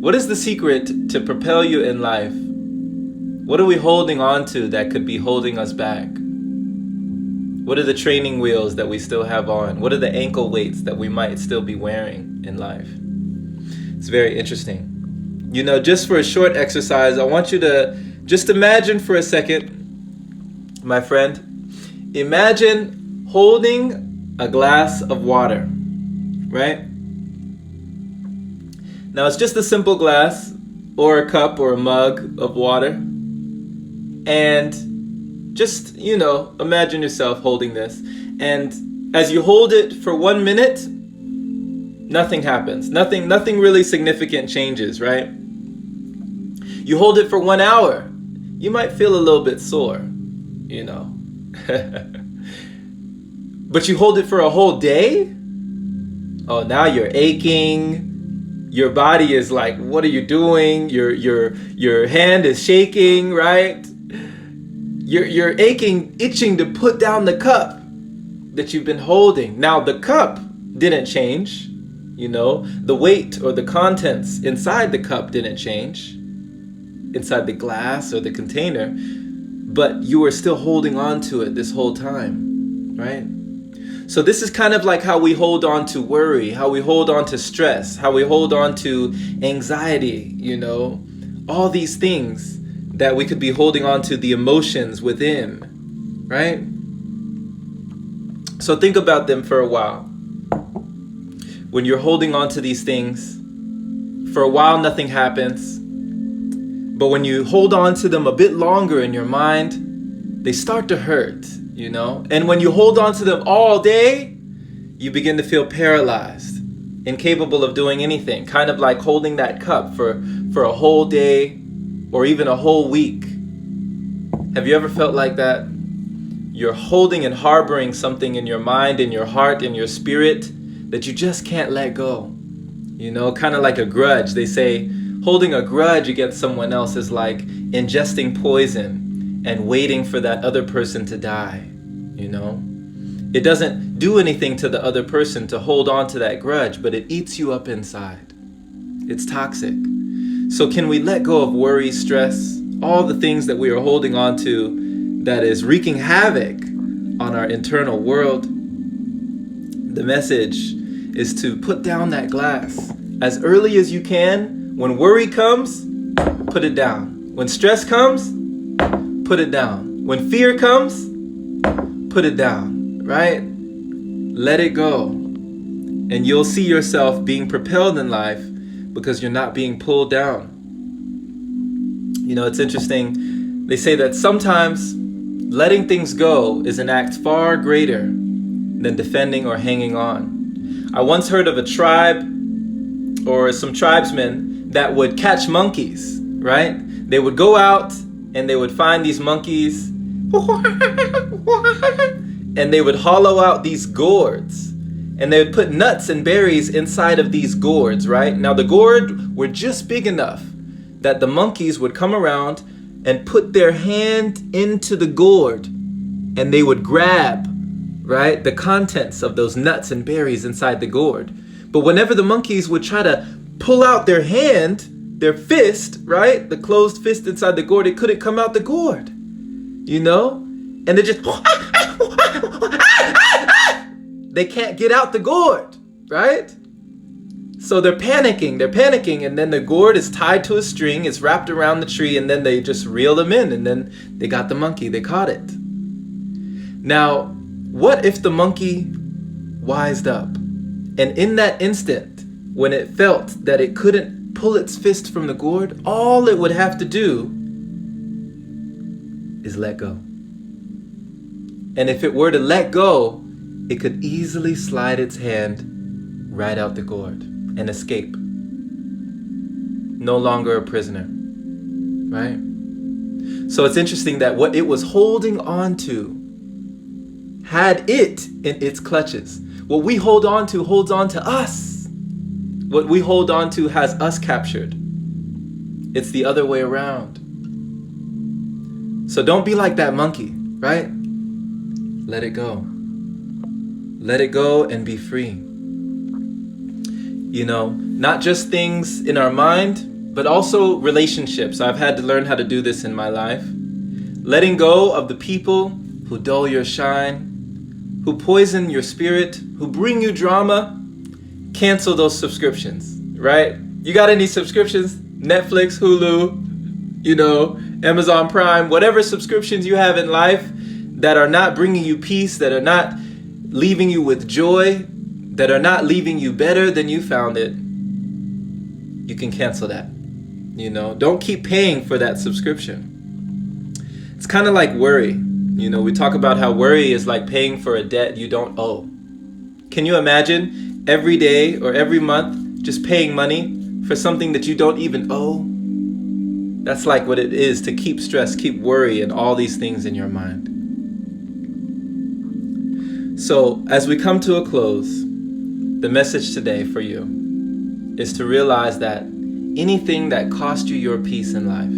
What is the secret to propel you in life? What are we holding on to that could be holding us back? What are the training wheels that we still have on? What are the ankle weights that we might still be wearing in life? It's very interesting. You know, just for a short exercise, I want you to just imagine for a second, my friend, imagine holding a glass of water, right? Now it's just a simple glass or a cup or a mug of water. And just, you know, imagine yourself holding this. And as you hold it for 1 minute, nothing happens. Nothing really significant changes, right? You hold it for 1 hour, you might feel a little bit sore, you know. But you hold it for a whole day? Oh, now you're aching. Your body is like, what are you doing? Your hand is shaking, right? You're aching, itching to put down the cup that you've been holding. Now the cup didn't change, you know. The weight or the contents inside the cup didn't change, inside the glass or the container, but you were still holding on to it this whole time, right? So this is kind of like how we hold on to worry, how we hold on to stress, how we hold on to anxiety, you know, all these things that we could be holding on to, the emotions within, right? So think about them for a while. When you're holding on to these things, for a while nothing happens. But when you hold on to them a bit longer in your mind, they start to hurt, you know? And when you hold on to them all day, you begin to feel paralyzed, incapable of doing anything, kind of like holding that cup for a whole day or even a whole week. Have you ever felt like that? You're holding and harboring something in your mind, in your heart, in your spirit that you just can't let go. You know, kind of like a grudge. They say holding a grudge against someone else is like ingesting poison and waiting for that other person to die, you know? It doesn't do anything to the other person to hold on to that grudge, but it eats you up inside. It's toxic. So can we let go of worry, stress, all the things that we are holding on to that is wreaking havoc on our internal world? The message is to put down that glass as early as you can. When worry comes, put it down. When stress comes, put it down. When fear comes, put it down, right? Let it go. And you'll see yourself being propelled in life because you're not being pulled down. You know, it's interesting. They say that sometimes letting things go is an act far greater than defending or hanging on. I once heard of a tribe or some tribesmen that would catch monkeys, right? They would go out and they would find these monkeys and they would hollow out these gourds and they would put nuts and berries inside of these gourds, right? Now the gourd were just big enough that the monkeys would come around and put their hand into the gourd and they would grab, right, the contents of those nuts and berries inside the gourd. But whenever the monkeys would try to pull out their hand, their fist, right? The closed fist inside the gourd, it couldn't come out the gourd, you know? And they just, they can't get out the gourd, right? So they're panicking, and then the gourd is tied to a string, it's wrapped around the tree, and then they just reel them in, and then they got the monkey, they caught it. Now, what if the monkey wised up? And in that instant, when it felt that it couldn't pull its fist from the gourd, all it would have to do is let go. And if it were to let go, it could easily slide its hand right out the gourd and escape. No longer a prisoner, right? So it's interesting that what it was holding on to had it in its clutches. What we hold on to holds on to us. What we hold on to has us captured. It's the other way around. So don't be like that monkey, right? Let it go. Let it go and be free. You know, not just things in our mind, but also relationships. I've had to learn how to do this in my life. Letting go of the people who dull your shine, who poison your spirit, who bring you drama. Cancel those subscriptions, right? You got any subscriptions? Netflix, Hulu, Amazon Prime, whatever subscriptions you have in life that are not bringing you peace, that are not leaving you with joy, that are not leaving you better than you found it, you can cancel that. Don't keep paying for that subscription. It's kind of like worry. We talk about how worry is like paying for a debt you don't owe. Can you imagine every day or every month just paying money for something that you don't even owe? That's like what it is to keep stress, keep worry, and all these things in your mind. So as we come to a close, the message today for you is to realize that anything that cost you your peace in life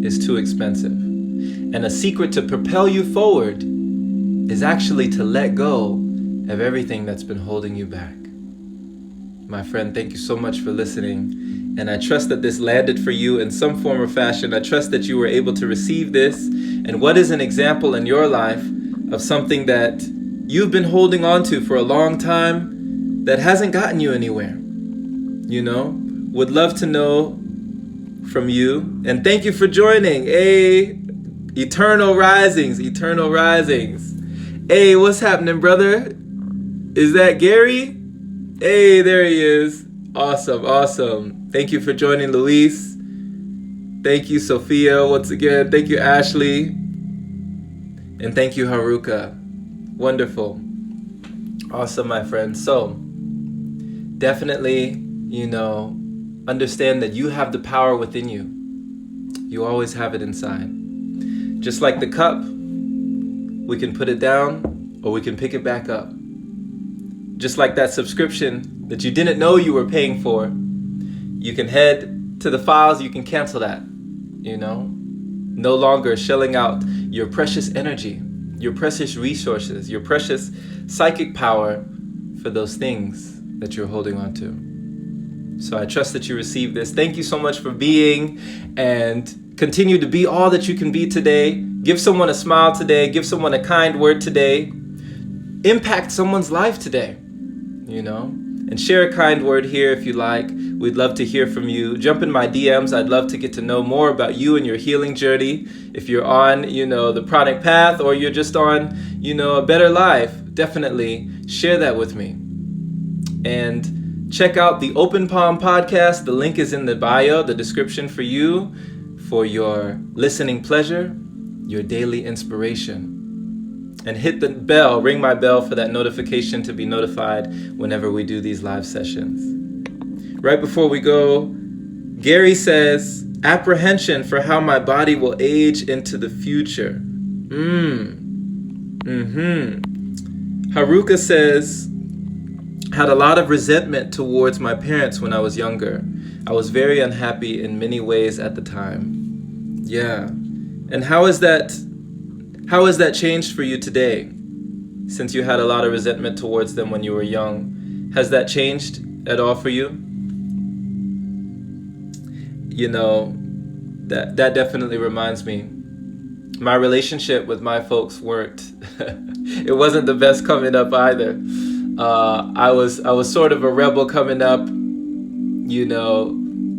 is too expensive. And a secret to propel you forward is actually to let go of everything that's been holding you back. My friend, thank you so much for listening. And I trust that this landed for you in some form or fashion. I trust that you were able to receive this. And what is an example in your life of something that you've been holding on to for a long time that hasn't gotten you anywhere? Would love to know from you. And thank you for joining. Hey, Eternal Risings. Hey, what's happening, brother? Is that Gary? Hey, there he is. Awesome. Thank you for joining, Luis. Thank you, Sophia, once again. Thank you, Ashley. And thank you, Haruka. Wonderful. Awesome, my friend. So, definitely, understand that you have the power within you. You always have it inside. Just like the cup, we can put it down or we can pick it back up. Just like that subscription that you didn't know you were paying for, you can head to the files, you can cancel that, No longer shelling out your precious energy, your precious resources, your precious psychic power for those things that you're holding on to. So I trust that you received this. Thank you so much for being, and continue to be all that you can be today. Give someone a smile today. Give someone a kind word today. Impact someone's life today, and share a kind word here if you like. We'd love to hear from you. Jump in my DMs. I'd love to get to know more about you and your healing journey. If you're on, the pranic path, or you're just on, a better life, definitely share that with me. And check out the Open Palm podcast. The link is in the bio, the description for you, for your listening pleasure, your daily inspiration. And hit the bell, ring my bell for that notification to be notified whenever we do these live sessions. Right before we go, Gary says, apprehension for how my body will age into the future. Haruka says, had a lot of resentment towards my parents when I was younger. I was very unhappy in many ways at the time. Yeah. And how has that changed for you today? Since you had a lot of resentment towards them when you were young, has that changed at all for you? That definitely reminds me. My relationship with my folks it wasn't the best coming up either. I was sort of a rebel coming up.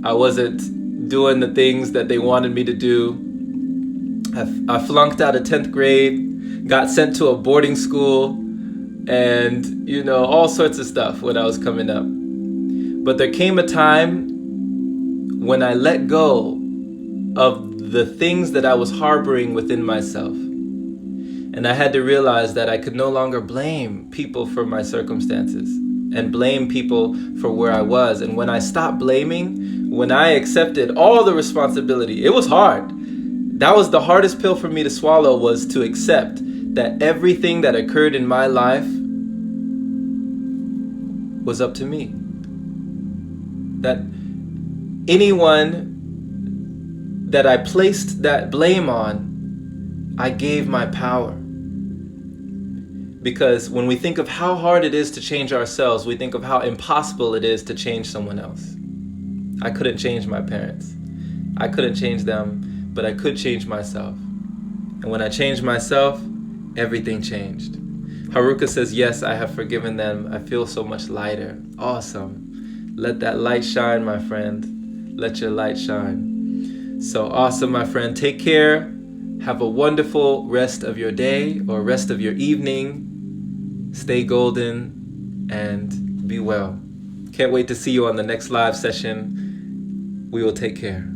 I wasn't doing the things that they wanted me to do. I flunked out of 10th grade, got sent to a boarding school, and, all sorts of stuff when I was coming up. But there came a time when I let go of the things that I was harboring within myself. And I had to realize that I could no longer blame people for my circumstances and blame people for where I was. And when I stopped blaming, when I accepted all the responsibility, it was hard. That was the hardest pill for me to swallow, was to accept that everything that occurred in my life was up to me. That anyone that I placed that blame on, I gave my power. Because when we think of how hard it is to change ourselves, we think of how impossible it is to change someone else. I couldn't change my parents. I couldn't change them, but I could change myself. And when I changed myself, everything changed. Haruka says, yes, I have forgiven them. I feel so much lighter. Awesome. Let that light shine, my friend. Let your light shine. So awesome, my friend. Take care. Have a wonderful rest of your day or rest of your evening. Stay golden and be well. Can't wait to see you on the next live session. We will take care.